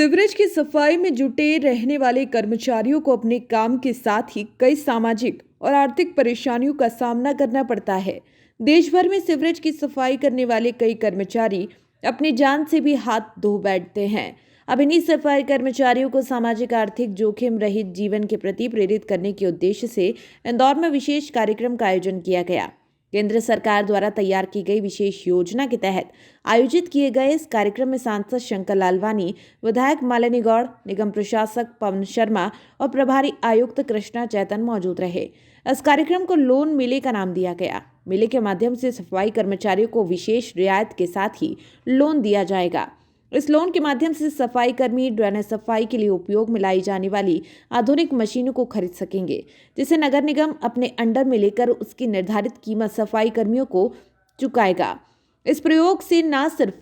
Sewerage की सफाई में जुटे रहने वाले कर्मचारियों को अपने काम के साथ ही कई सामाजिक और आर्थिक परेशानियों का सामना करना पड़ता है। देश भर में सीवरेज की सफाई करने वाले कई कर्मचारी अपनी जान से भी हाथ धो बैठते हैं। अब इन्हीं सफाई कर्मचारियों को सामाजिक आर्थिक जोखिम रहित जीवन के प्रति प्रेरित करने के उद्देश्य से इंदौर में विशेष कार्यक्रम का आयोजन किया गया। केंद्र सरकार द्वारा तैयार की गई विशेष योजना के तहत आयोजित किए गए इस कार्यक्रम में सांसद शंकर लालवानी, विधायक मालिनी गौड़, निगम प्रशासक पवन शर्मा और प्रभारी आयुक्त कृष्णा चैतन्य मौजूद रहे। इस कार्यक्रम को लोन मेले का नाम दिया गया। मेले के माध्यम से सफाई कर्मचारियों को विशेष रियायत के साथ ही लोन दिया जाएगा। इस लोन के माध्यम से सफाई कर्मी ड्रेनेज सफाई के लिए उपयोग में लाई जाने वाली आधुनिक मशीनों को खरीद सकेंगे, जिसे नगर निगम अपने अंडर में लेकर उसकी निर्धारित कीमत सफाई कर्मियों को चुकाएगा। इस प्रयोग से न सिर्फ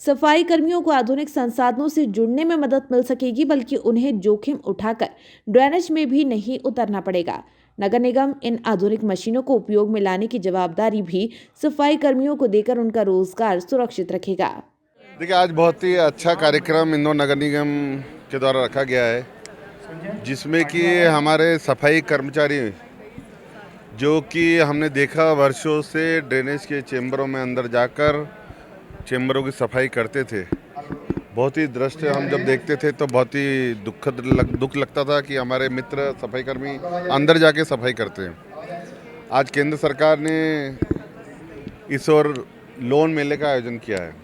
सफाई कर्मियों को आधुनिक संसाधनों से जुड़ने में मदद मिल सकेगी, बल्कि उन्हें जोखिम उठाकर ड्रेनेज में भी नहीं उतरना पड़ेगा। नगर निगम इन आधुनिक मशीनों को उपयोग में लाने की जवाबदारी भी सफाई कर्मियों को देकर उनका रोजगार सुरक्षित रखेगा। देखिए, आज बहुत ही अच्छा कार्यक्रम इंदौर नगर निगम के द्वारा रखा गया है, जिसमें कि हमारे सफाई कर्मचारी जो कि हमने देखा वर्षों से ड्रेनेज के चेंबरों में अंदर जाकर चेंबरों की सफाई करते थे। बहुत ही दृश्य हम जब देखते थे तो बहुत ही दुख लगता था कि हमारे मित्र सफाई कर्मी अंदर जाके सफाई करते हैं। आज केंद्र सरकार ने इस ओर लोन मेले का आयोजन किया है।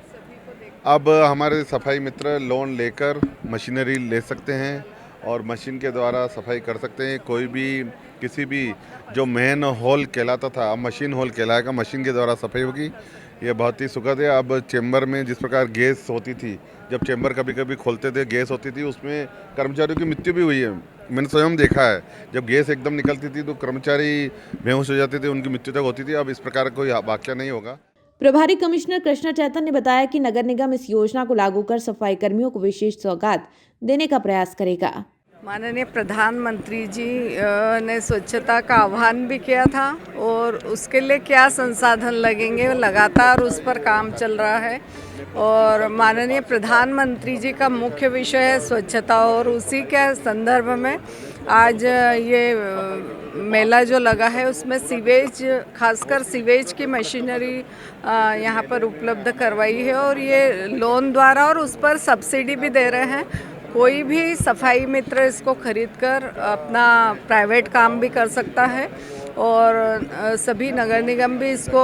अब हमारे सफाई मित्र लोन लेकर मशीनरी ले सकते हैं और मशीन के द्वारा सफाई कर सकते हैं। कोई भी किसी भी जो मेन हॉल कहलाता था, अब मशीन हॉल कहलाएगा, मशीन के द्वारा सफाई होगी। ये बहुत ही सुखद है। अब चेंबर में जिस प्रकार गैस होती थी, जब चेंबर कभी कभी खोलते थे गैस होती थी, उसमें कर्मचारियों की मृत्यु भी हुई है। मैंने स्वयं देखा है, जब गैस एकदम निकलती थी तो कर्मचारी बेहोश हो जाते थे, उनकी मृत्यु तक होती थी। अब इस प्रकार कोई वाकया नहीं होगा। प्रभारी कमिश्नर कृष्णा चैतन्य ने बताया कि नगर निगम इस योजना को लागू कर सफाई कर्मियों को विशेष सौगात देने का प्रयास करेगा। माननीय प्रधानमंत्री जी ने स्वच्छता का आह्वान भी किया था और उसके लिए क्या संसाधन लगेंगे, लगातार उस पर काम चल रहा है। और माननीय प्रधानमंत्री जी का मुख्य विषय है स्वच्छता, और उसी के संदर्भ में आज ये मेला जो लगा है उसमें सीवेज, खासकर सीवेज की मशीनरी यहाँ पर उपलब्ध करवाई है और ये लोन द्वारा, और उस पर सब्सिडी भी दे रहे हैं। कोई भी सफाई मित्र इसको खरीदकर अपना प्राइवेट काम भी कर सकता है और सभी नगर निगम भी इसको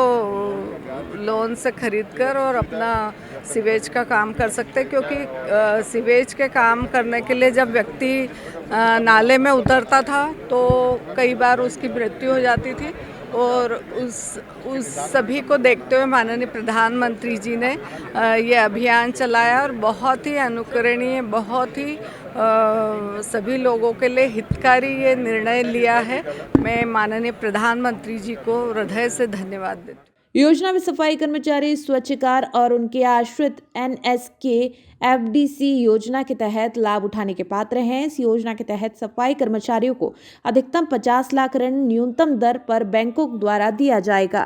लोन से खरीदकर और अपना सीवेज का काम कर सकते हैं, क्योंकि सीवेज के काम करने के लिए जब व्यक्ति नाले में उतरता था तो कई बार उसकी मृत्यु हो जाती थी। और उस सभी को देखते हुए माननीय प्रधानमंत्री जी ने ये अभियान चलाया और बहुत ही अनुकरणीय, बहुत ही सभी लोगों के लिए हितकारी ये निर्णय लिया है। मैं माननीय प्रधानमंत्री जी को हृदय से धन्यवाद देती हूँ। योजना में सफाई कर्मचारी, स्वच्छकार और उनके आश्रित NSKFDC योजना के तहत लाभ उठाने के पात्र हैं। इस योजना के तहत सफाई कर्मचारियों को अधिकतम 50 लाख ऋण न्यूनतम दर पर बैंकों द्वारा दिया जाएगा।